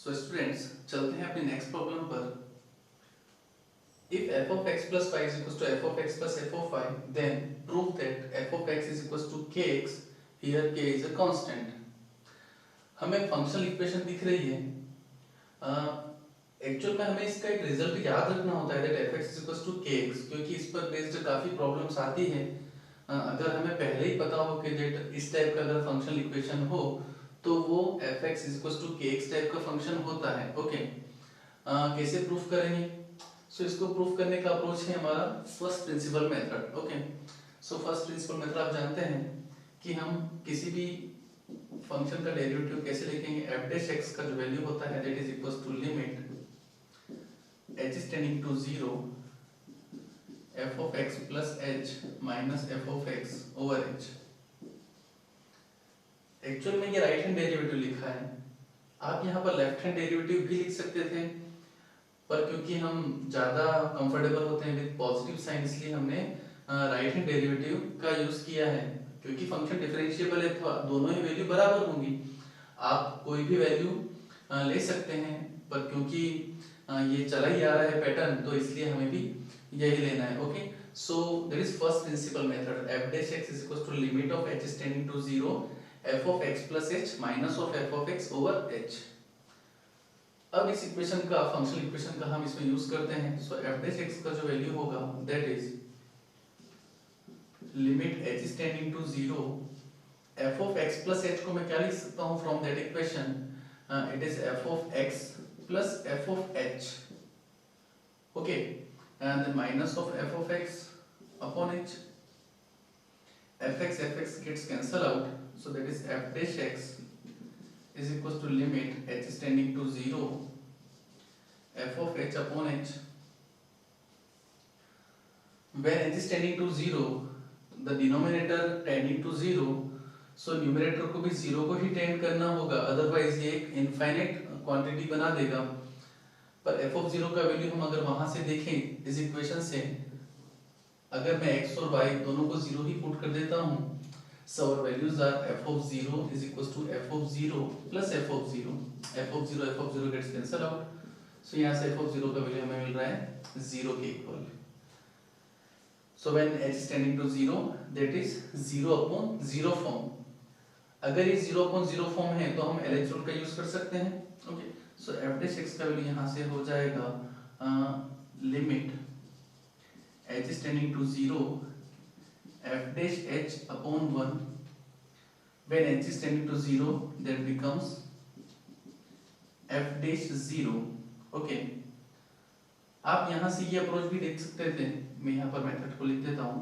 So students चलते हैं अपनी नेक्स्ट प्रॉब्लम पर। if f of x plus y is equals to f of x plus f of y, then prove that f of x is equals to kx, here k is a constant। हमें functional equation दिख रही है। Actual में हमें इसका एक result याद रखना होता है that f(x) is equals to kx, क्योंकि इस पर बेस्ड काफी प्रॉब्लम्स आती है। अगर हमें पहले ही पता हो कि that इस टाइप का अगर फंक्शनल इक्वेशन हो तो वो f(x) is equals to kx type का फंक्शन होता है। ओके, कैसे प्रूफ करेंगे? सो इसको प्रूफ करने का अप्रोच है हमारा first principle method. Okay, so first principle method आप जानते हैं कि हम किसी भी फंक्शन का डेरिवेटिव कैसे लिखेंगे। f डैश x का जो वैल्यू होता है that is equals to limit h is tending to 0 f of x plus h minus f of x over h। Actual में ये राइट हैंड डेरिवेटिव लिखा है, आप यहाँ पर लेफ्ट हैंड डेरिवेटिव भी लिख सकते थे, पर क्योंकि हम ज़्यादा कंफर्टेबल होते हैं विद पॉजिटिव साइन इसलिए हमने राइट हैंड डेरिवेटिव का यूज़ किया है। क्योंकि फंक्शन डिफरेंशिएबल है तो दोनों ही वैल्यू बराबर होंगी, आप कोई भी वैल्यू ले सकते हैं, पर क्योंकि ये चला ही आ रहा है पैटर्न तो इसलिए हमें भी यही लेना है। Okay, so that is first principle method f dash x is equals to limit of h is tending to 0 f of x plus h minus of f of x over h। अब इस equation का functional equation का हम इसमें use करते हैं। So f dash x का जो वैल्यू होगा that is limit h is tending to 0 f of x plus h को मैं क्या लिख सकता हूं from that equation, it is f of x plus f of h। Okay, and then minus of f of x upon h। f(x) gets cancel out, so that is f dash x is equals to limit h is tending to 0 f of h upon h। when h is tending to 0, the denominator tending to 0, so numerator को भी 0 को ही tend करना होगा, otherwise ये एक infinite quantity बना देगा। पर f of 0 का वैल्यू हम अगर वहां से देखें इस इक्वेशन से, अगर मैं x और y दोनों को 0 ही पुट कर देता हूं, so our values are f of 0 is equals to f of 0 plus f of 0, f of 0 gets cancelled out, so यहाँ से f of 0 का वैल्यू हमें मिल रहा है 0 के equal. so when h is tending to 0 that is 0 upon 0 form. अगर ये 0 upon 0 form है तो हम LH रूल का यूज कर सकते हैं। Okay, so f dash x का वैल्यू यहाँ से हो जाएगा limit h is tending to 0 f dash h upon 1। when h is tending to 0 that becomes f dash 0। Okay, आप यहाँ से ये अप्रोच भी देख सकते थे, मैं यहाँ पर मेथड को लिख देता हूँ।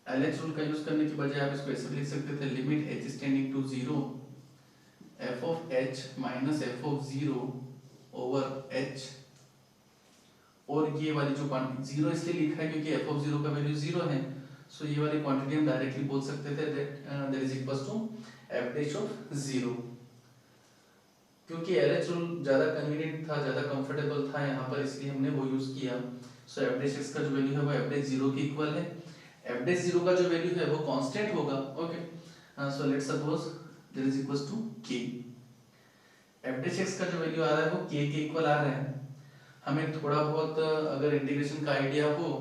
LH रूल का यूज करने की बजाय आप इसको ऐसे भी लिख सकते थे, limit h is tending to 0 f of h minus f of 0 over h। और ये वाली जो क्वांटिटी 0 इसलिए लिखा है क्योंकि f of 0 का वैल्यू 0 है, सो ये वाली क्वांटिटी हम डायरेक्टली बोल सकते थे that is equals to f dash of 0। क्योंकि LH रूल ज्यादा कन्वीनियंट था, ज्यादा कंफर्टेबल था यहाँ पर, इसलिए हमने वो यूज किया। सो f डैश x का जो वैल्यू है वो f डैश 0 के इक्वल है। f डैश 0 का जो वैल्यू है वो कांस्टेंट होगा। Okay, so let's suppose that is equals to k। f dash x का जो वैल्यू आ रहा है वो k के इक्वल आ रहा है। हमें थोड़ा बहुत अगर इंटीग्रेशन का आइडिया हो,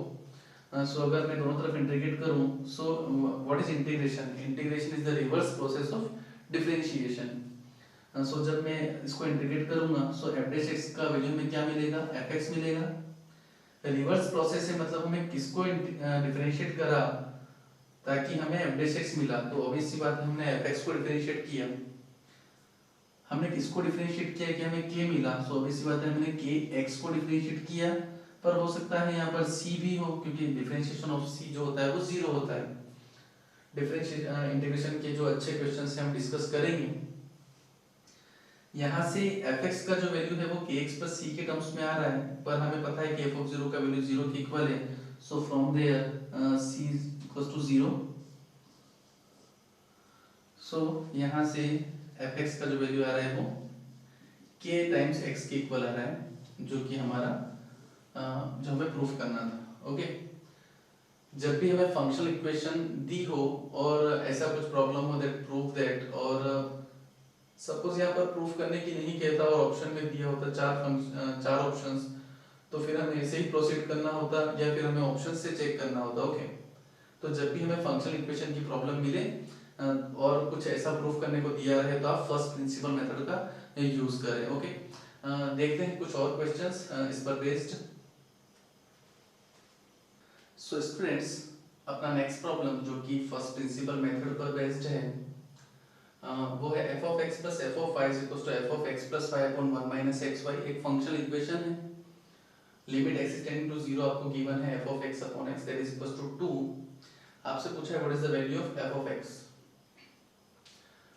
सो अगर मैं दोनों तरफ इंटीग्रेट करूं, so what is integration? Integration is the reverse process of differentiation. So जब मैं इसको इंटीग्रेट करूंगा सो f डैश x का वैल्यू में क्या मिलेगा? fx मिलेगा। रिवर्स प्रोसेस है मतलब हमें किसको डिफरेंशिएट करा ताकि हमें f डैश x मिला, तो ऑब्वियस सी बात है हमने fx को डिफरेंशिएट किया। हमने किसको डिफरेंशिएट किया कि हमें k मिला, सो ऑब्वियस सी बात है हमने k x को डिफरेंशिएट किया, पर हो सकता है यहाँ पर c भी हो क्योंकि डिफरेंशिएशन ऑफ c जो होता है वो 0 होता है। डिफरेंशिएशन इंटीग्रेशन के जो अच्छे क्वेश्चंस हैं हम डिस्कस करेंगे। यहाँ से fx का जो वैल्यू है वो kx plus c के टर्म्स में आ रहा है, पर हमें पता है कि f of 0 का वैल्यू 0 के इक्वल है, so from there c is equals to 0। So यहाँ से fx का जो वैल्यू आ रहा है वो k टाइम्स x के इक्वल आ रहा है, जो कि हमारा जो हमें प्रूफ करना था। ओके, जब भी हमें फंक्शनल इक्वेशन दी हो और ऐसा कुछ प्रॉब्लम हो दैट प्रूव दैट, और सपोज यहाँ पर प्रूफ करने की नहीं कहता और ऑप्शन में दिया होता चार ऑप्शंस, तो फिर हमें ऐसे ही प्रोसीड करना होता या फिर हमें ऑप्शन से चेक करना होता। ओके, तो जब भी हमें फंक्शनल इक्वेशन की प्रॉब्लम मिले और कुछ ऐसा प्रूफ करने को दिया रहे तो आप फर्स्ट प्रिंसिपल मेथड का यूज करें। ओके, देखते हैं कुछ और क्वेश्चंस इस पर बेस्ड। सो स्टूडेंट्स, अपना नेक्स्ट प्रॉब्लम जो कि फर्स्ट प्रिंसिपल मेथड पर बेस्ड है वो है f of x plus f of y is equals to f of x plus y upon 1 minus xy। एक फंक्शनल इक्वेशन है, limit x is tending to 0 आपको given है f of x upon x that is equals to 2। आपसे पूछा है what is the value of f of x।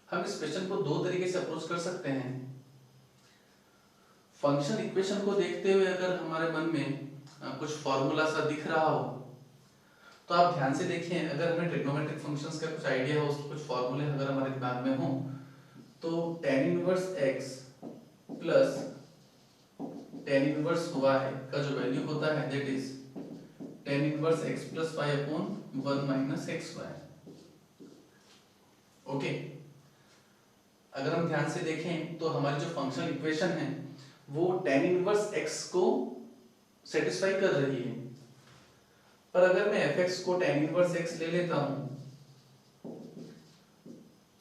हम इस question को दो तरीके से अप्रोच कर सकते हैं। फंक्शनल इक्वेशन को देखते हुए अगर हमारे मन में कुछ फॉर्मूला सा दिख रहा हो तो आप ध्यान से देखिए, अगर हमें ट्रिग्नोमेट्रिक फंक्शंस का कुछ आइडिया हो, उसके कुछ फॉर्मूले अगर हमारे दिमाग में हो, तो tan inverse x plus tan inverse y का जो वैल्यू होता है that is tan inverse x plus y upon 1 minus xy। Okay, अगर हम ध्यान से देखें तो हमारी जो फंक्शनल इक्वेशन है वो tan इनवर्स x को सेटिस्फाई कर रही है, पर अगर मैं fx को tan इनवर्स x ले लेता हूं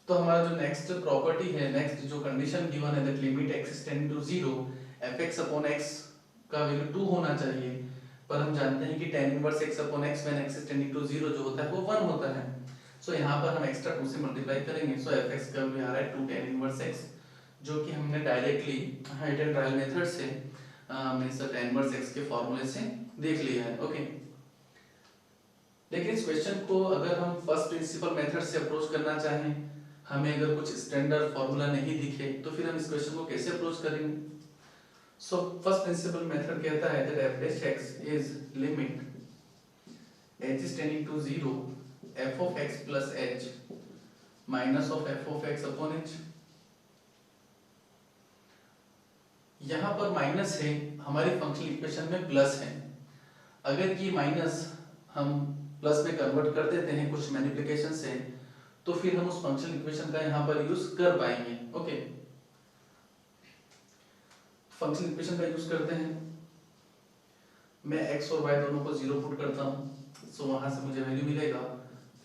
तो हमारा जो नेक्स्ट प्रॉपर्टी है, नेक्स्ट जो कंडीशन गिवन है that limit x is tending to 0 fx upon x का वैल्यू 2 होना चाहिए, पर हम जानते हैं कि tan inverse x upon x when x is tending to 0 जो होता है वो 1 होता है। सो यहाँ पर हम एक्स्ट्रा 2 से मल्टीप्लाई करेंगे। सो fx का वैल्यू आ रहा है 2 tan इनवर्स x, जो कि हमने directly height and trial method से मींस tan इनवर्स x के फॉर्मूले से देख लिया है। ओके, लेकिन इस क्वेश्चन को अगर हम फर्स्ट प्रिंसिपल मेथड से अप्रोच करना चाहें, हमें अगर कुछ स्टैंडर्ड फॉर्मूला नहीं दिखे तो फिर हम इस क्वेश्चन को कैसे अप्रोच करेंगे। सो फर्स्ट प्रिंसिपल मेथड कहता है that f dash x is limit h is tending to 0 f of x plus h minus of f of x upon h। यहाँ पर माइनस है, हमारी फंक्शनल इक्वेशन में प्लस है। अगर ये माइनस हम प्लस में कन्वर्ट कर देते हैं कुछ मैनिपुलेशन से, तो फिर हम उस फंक्शनल इक्वेशन का यहाँ पर यूज कर पाएंगे। ओके, फंक्शनल इक्वेशन का यूज करते हैं। मैं x और y दोनों को 0 पुट करता हूँ, सो वहां से मुझे वैल्यू मिलेगा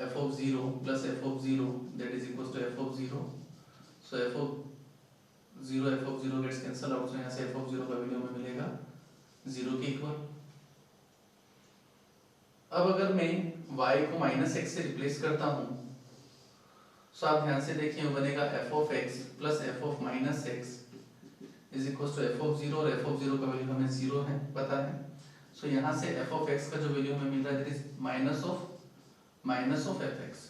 f of 0 plus f of 0 that is equals to f of 0। So f of 0 gets cancel out, so यहाँ से f of 0 का वैल्यू हमें मिलेगा 0 के इक्वल। अब अगर मैं y को माइनस x से रिप्लेस करता हूँ, सो आप ध्यान से देखिए बनेगा f of x plus f of minus x is equal to f of 0, और f of 0 का वैल्यू हमें 0 है पता है। सो यहाँ से f of x का जो वैल्यू हमें मिल रहा है that is minus of fx।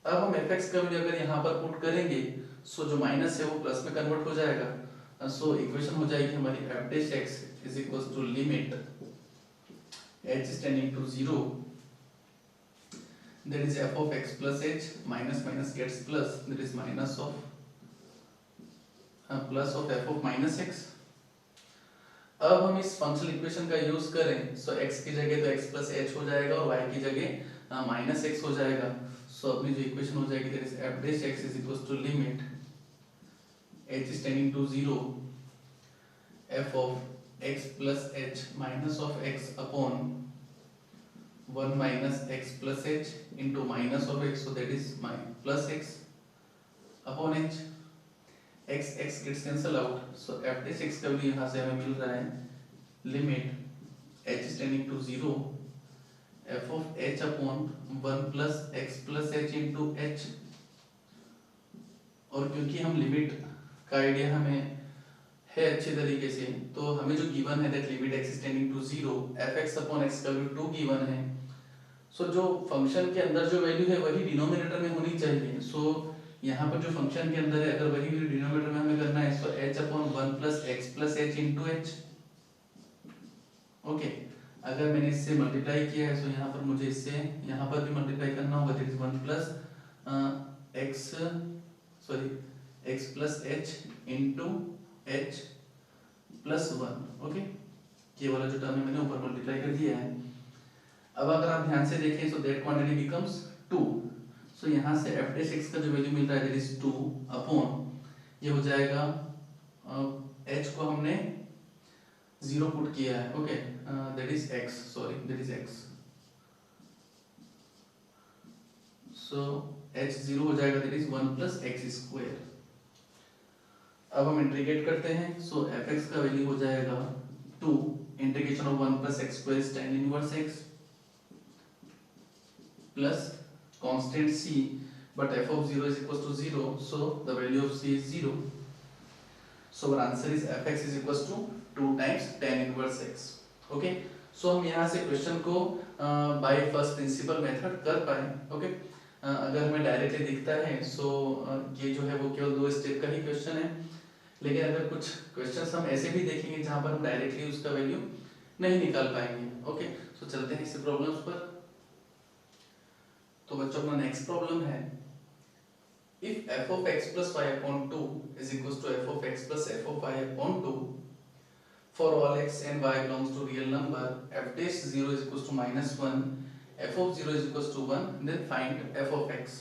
अब हम fx का वैल्यू अगर यहाँ पर पुट करेंगे, सो जो माइनस है वो प्लस में कन्वर्ट हो जाएगा। सो इक्वेशन हो जाएगी हमारी f dash x is equal to limit h is tending to 0 that is f of x plus h minus minus gets plus that is minus of plus of f of minus x। अब हम इस functional equation का use करें, सो x की जगह तो x plus h हो जाएगा और y की जगह माइनस x हो जाएगा। सो अपनी जो इक्वेशन हो जाएगी that is f dash x is equals to limit h is tending to 0 f of x plus h minus of x upon 1 minus x plus h into minus of x, so that is plus x upon h। x gets cancel out, so f dash x का value यहाँ से हमें मिल रहा है limit h is tending to 0 f of h upon 1 plus x plus h into h। और क्योंकि हम limit का आइडिया हमें है अच्छे तरीके से, तो हमें जो गिवन है that limit x is tending to 0 fx upon x का वैल्यू 2 गिवन है। सो जो फंक्शन के अंदर जो वैल्यू है वही डिनोमिनेटर में होनी चाहिए। सो यहाँ पर जो फंक्शन के अंदर है अगर वही वैल्यू डिनोमिनेटर में हमें करना है, सो h upon 1 plus x plus h into h। Okay, अगर मैंने इससे मल्टीप्लाई किया है, सो यहाँ पर मुझे इससे यहाँ पर भी मल्टीप्लाई करना होगा, that is 1 plus x plus h into h plus 1। Okay, ये वाला जो टर्म है मैंने ऊपर मल्टीप्लाई कर दिया है। अब अगर आप ध्यान से देखें, सो दैट क्वांटिटी बिकम्स 2। सो यहाँ से एफ डैश एक्स का जो वैल्यू मिल रहा है दैट इज 2 अपॉन ये हो जाएगा एच को हमने 0 पुट किया है, okay, that is x, sorry that is x, so H 0 हो जाएगा that is 1 plus x square. अब हम इंटीग्रेट करते हैं, सो एफ एक्स का वैल्यू हो जाएगा 2 integration of 1 plus x square is tan inverse x plus constant c, but f of 0 is equals to 0, so the value of c is 0. So our answer is fx is equals to 2 times tan inverse x. Okay, so हम यहाँ से question को by first principle method कर पाए। Okay, अगर हमें directly दिखता है सो ये जो है वो केवल 2 स्टेप का ही क्वेश्चन है, लेकिन अगर कुछ क्वेश्चंस हम ऐसे भी देखेंगे जहाँ पर हम डायरेक्टली उसका वैल्यू नहीं निकाल पाएंगे। ओके, सो चलते हैं इस प्रॉब्लम्स पर। तो बच्चों अपना नेक्स्ट प्रॉब्लम है, if f of x plus y upon 2 is equals to f of x plus f of y upon 2 for all x and y belongs to real number, f dash 0 is equals to -1, f of 0 is equals to 1, then find f of x।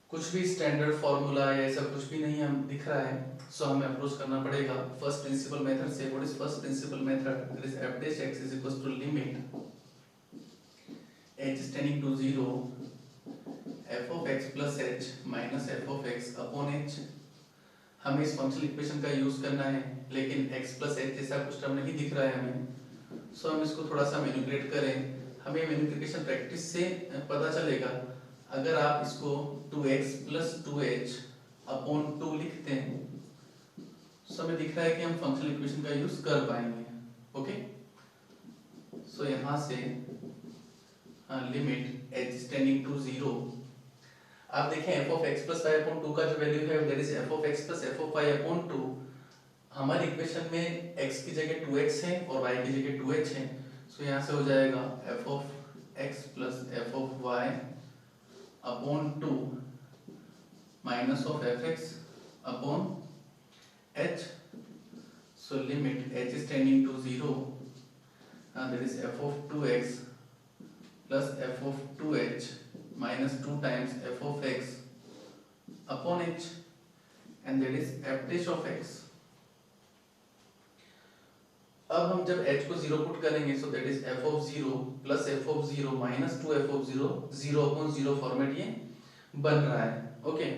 कुछ भी standard formula या ऐसा कुछ भी नहीं हम दिख रहा है, सो हमें अप्रोच करना पड़ेगा फर्स्ट प्रिंसिपल मेथड से। What is first principle method? That is f dash x is equals to limit h is tending to 0 f of x plus h minus f of x upon h। हमें इस functional equation का use करना है, लेकिन x plus h जैसा कुछ term नहीं दिख रहा है हमें, सो हम इसको थोड़ा सा मैनिपुलेट करें। हमें मैनिपुलेशन प्रैक्टिस से पता चलेगा। अगर आप इसको 2x plus 2h upon 2 लिखते हैं, सो हमें दिख रहा है कि हम फंक्शनल इक्वेशन का यूज कर पाएंगे। ओके, सो यहाँ से limit h is tending to 0, आप देखें f of x plus y upon 2 का जो वैल्यू है that is f of x plus f of y upon 2। हमारी इक्वेशन में x की जगह 2x है और y की जगह 2h है, सो यहाँ से हो जाएगा f of x plus f of y upon 2 minus of fx upon h, so limit h is tending to 0, that is f of 2x plus f of 2h minus 2 times f of x upon h, and that is f dash of x। अब हम जब h को 0 put करेंगे, so that is f of 0 plus f of 0 minus 2 f of 0, 0 upon 0 format ये बन रहा है। Okay,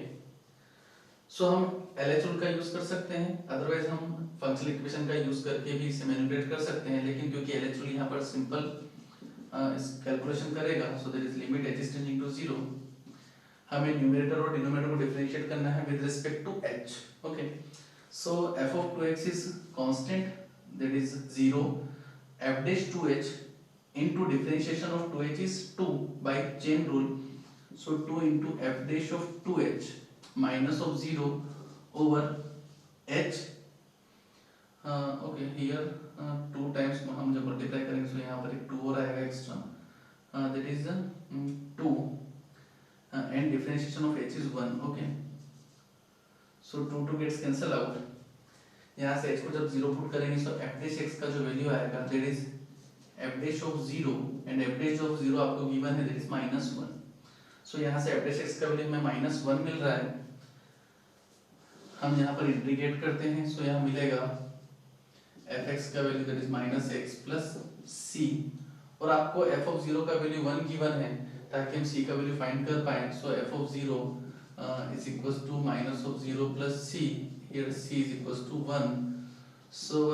सो हम LH रूल का यूज कर सकते हैं, अदरवाइज हम फंक्शनल इक्वेशन का यूज करके भी इसे मैनिपुलेट कर सकते हैं, लेकिन क्योंकि LH रूल यहाँ पर सिंपल इस कैलकुलेशन करेगा, सो that is limit h is tending to 0। हमें न्यूमरेटर और डिनोमिनेटर को डिफरेंशिएट करना है with respect to h। Okay, so f of 2x is constant that is 0, f dash 2h into differentiation of 2h is 2 by chain rule, so 2 into f dash of 2h minus of 0 over h। Okay, here 2 times हम जब multiply करेंगे सो यहाँ पर एक 2 और आएगा extra, that is 2 and differentiation of h is 1। Okay, so 2 gets cancel out. यहाँ से h को जब 0 पुट करेंगे सो f dash x का जो वैल्यू आएगा that is f dash of 0 and f dash of 0 आपको गिवन है दैट इज -1, सो यहाँ से f dash x का वैल्यू हमें -1 मिल रहा है। हम यहाँ पर इंटीग्रेट करते हैं, सो यहाँ मिलेगा fx का value that is -x plus c, और आपको f of 0 का वैल्यू 1 गिवन है ताकि हम c का वैल्यू फाइंड कर पाएं, सो f of 0 is equals to minus of 0 plus c, here c is equals to 1, so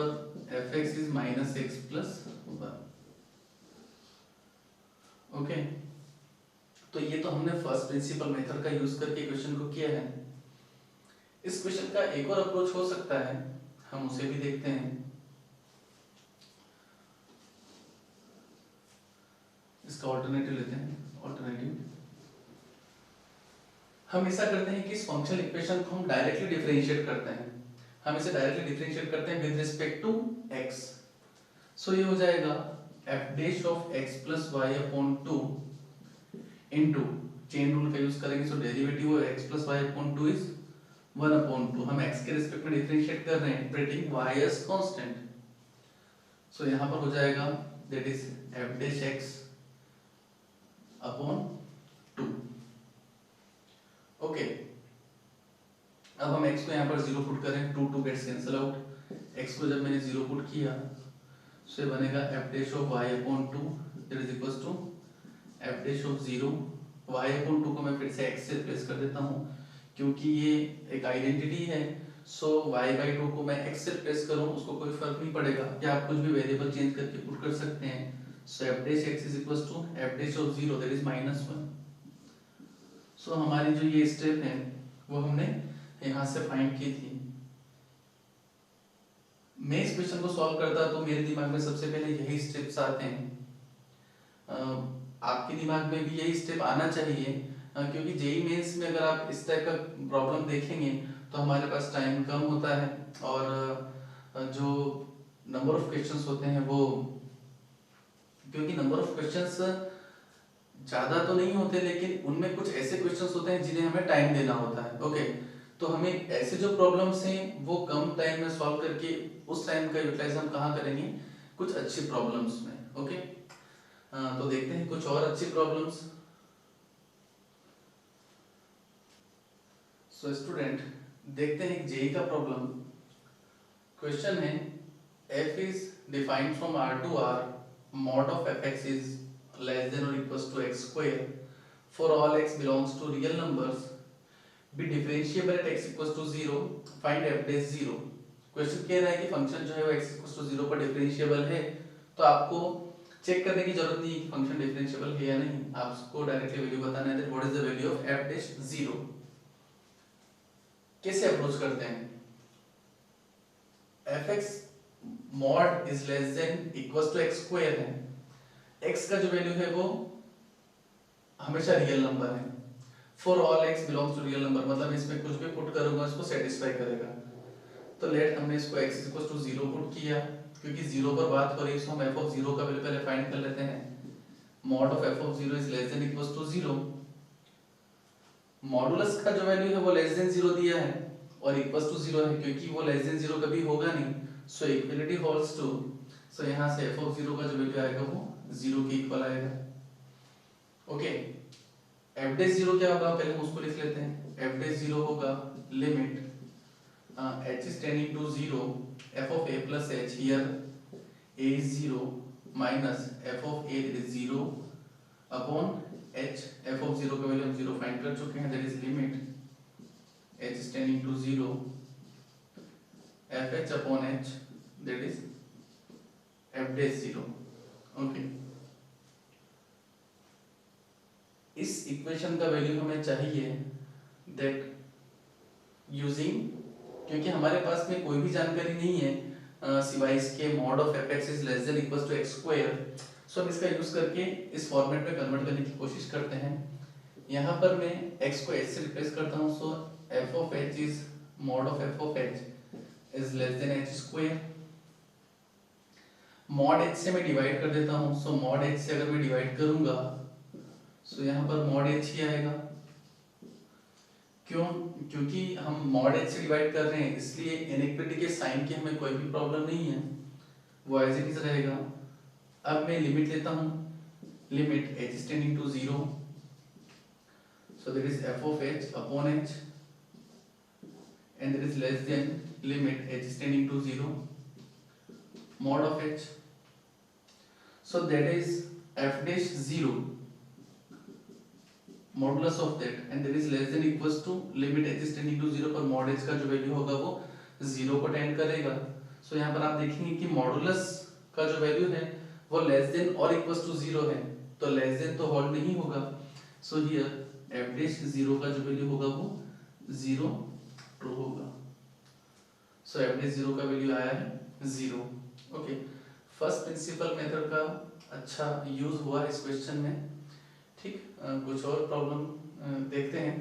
fx is -x plus 1। Okay, तो ये तो हमने फर्स्ट प्रिंसिपल मेथड का यूज करके क्वेश्चन को किया है। इस क्वेश्चन का एक और अप्रोच हो सकता है, हम उसे भी देखते हैं। इसका ऑल्टरनेटिव लेते हैं। ऑल्टरनेटिव हम ऐसा करते हैं कि इस फंक्शनल इक्वेशन को हम डायरेक्टली डिफरेंशिएट करते हैं। हम इसे डायरेक्टली डिफरेंशिएट करते हैं विद रिस्पेक्ट टू x, सो ये हो जाएगा f dash of x plus y upon 2 into chain rule का यूज करेंगे, so derivative of x plus y upon 2 is 1 upon 2। हम x के रिस्पेक्ट में डिफरेंशिएट कर रहे हैं ट्रीटिंग y as constant, सो यहाँ पर हो जाएगा that is f dash x upon 2। Okay, अब हम x को यहाँ पर 0 पुट करें, 2 गेट्स कैंसिल आउट, x को जब मैंने 0 पुट किया तो ये बनेगा f dash of y upon 2 that is equals to f dash of 0, y upon 2 को मैं फिर से x से रिप्लेस कर देता हूँ क्योंकि ये एक आइडेंटिटी है। सो y बाई 2 को मैं x से रिप्लेस करूँ उसको कोई फर्क नहीं पड़ेगा, या आप कुछ भी वेरिएबल चेंज करके पुट कर सकते हैं। So f dash x is equals to f dash of 0 that is -1। So हमारी जो ये स्टेप है वो हमने यहाँ से फाइंड की थी। मैं इस क्वेश्चन को सॉल्व करता तो मेरे दिमाग में सबसे पहले यही स्टेप्स आते हैं। आपके दिमाग में भी यही स्टेप आना चाहिए, क्योंकि जेईई मेंस में अगर आप इस टाइप का प्रॉब्लम देखेंगे तो हमारे पास टाइम कम होता है और जो नंबर ऑफ क्वेश्चंस होते हैं वो, क्योंकि नंबर ऑफ क्वेश्चंस ज़्यादा तो नहीं होते लेकिन उनमें कुछ ऐसे क्वेश्चंस होते हैं जिन्हें हमें टाइम देना होता है। ओके, तो हमें ऐसे जो प्रॉब्लम्स हैं वो कम टाइम में सॉल्व करके उस टाइम का यूटिलाइज हम कहाँ करेंगे, कुछ अच्छी प्रॉब्लम्स में। ओके, तो देखते हैं कुछ और अच्छी प्रॉब्लम्स। सो स्टूडेंट, देखते हैं जेईई का प्रॉब्लम। क्वेश्चन है f is defined from r to r, mod of fx is less than or equals to x square for all x belongs to real numbers, be differentiable at x equals to 0, find f dash 0। Question कह रहा है कि function जो है वो x equals to 0 पर differentiable है, तो आपको चेक करने की जरूरत नहीं है कि फंक्शन डिफरेंशिएबल है या नहीं, आपको डायरेक्टली वैल्यू बताना है that what is the value of f dash 0। कैसे अप्रोच करते हैं, fx mod is less than equals to x square है, x का जो वैल्यू है वो हमेशा रियल नंबर है। For all x belongs to real number, मतलब इसमें कुछ भी पुट करूंगा इसको सेटिस्फाई करेगा। तो लेट हमने इसको x is equal to 0 put किया, क्योंकि 0 पर बात हो रही है तो हम f ऑफ 0 का वैल्यू पहले फाइंड कर लेते हैं। Mod of f of 0 is less than equals to 0। Modulus का जो वैल्यू है वो लेस देन 0 दिया है और इक्वल्स टू 0 है, क्योंकि वो लेस देन 0 कभी होगा नहीं। सो इक्वलिटी होल्ड्स टू, सो यहां से f ऑफ 0 का जो वैल्यू आएगा वो 0 के इक्वल आएगा। ओके, f डैश 0 क्या होगा, पहले हम उसको लिख लेते हैं। f डैश 0 होगा limit h is tending to 0 f of a plus h, here a is 0 minus f of a is 0 upon h, f of 0 का वैल्यू हम 0 फाइंड कर चुके हैं, that is limit h is tending to 0 f h upon h, that is f dash 0। Okay, इस equation का value हमें चाहिए that using, क्योंकि हमारे पास में कोई भी जानकारी नहीं है सिवाय इसके mod of fx is less than equals to x square. So हम इसका यूज करके इस फॉर्मेट में कन्वर्ट करने की कोशिश करते हैं। यहाँ पर मैं x को h से रिप्लेस करता हूँ, सो f of h is mod of f of h is less then h square. Mod h से मैं डिवाइड कर देता हूँ, सो मॉड h से अगर मैं डिवाइड करूंगा सो यहाँ पर मॉड h ही आएगा। क्यों, क्योंकि हम मॉड h से डिवाइड कर रहे हैं इसलिए इनइक्वालिटी के साइन की हमें कोई भी प्रॉब्लम नहीं है, वो एज इट इज रहेगा। अब मैं लिमिट लेता हूँ, limit h is tending to 0, so that is f of h upon h and that is less than limit h is tending to 0 mod of h, so that is f dash 0 modulus of that and that is less than equals to limit h is tending to 0 पर mod h का जो value होगा वो 0 को tend करेगा। सो यहाँ पर आप देखेंगे कि मॉडुलस का जो वैल्यू है वो लेस देन और इक्वल्स टू 0 है, तो लेस देन तो होल्ड नहीं होगा। सो हियर f डैश 0 का जो वैल्यू होगा वो 0 ट्रू होगा। सो f डैश 0 का वैल्यू आया है 0। ओके, फर्स्ट प्रिंसिपल मेथड का अच्छा यूज हुआ इस क्वेश्चन में। ठीक, कुछ और प्रॉब्लम देखते हैं।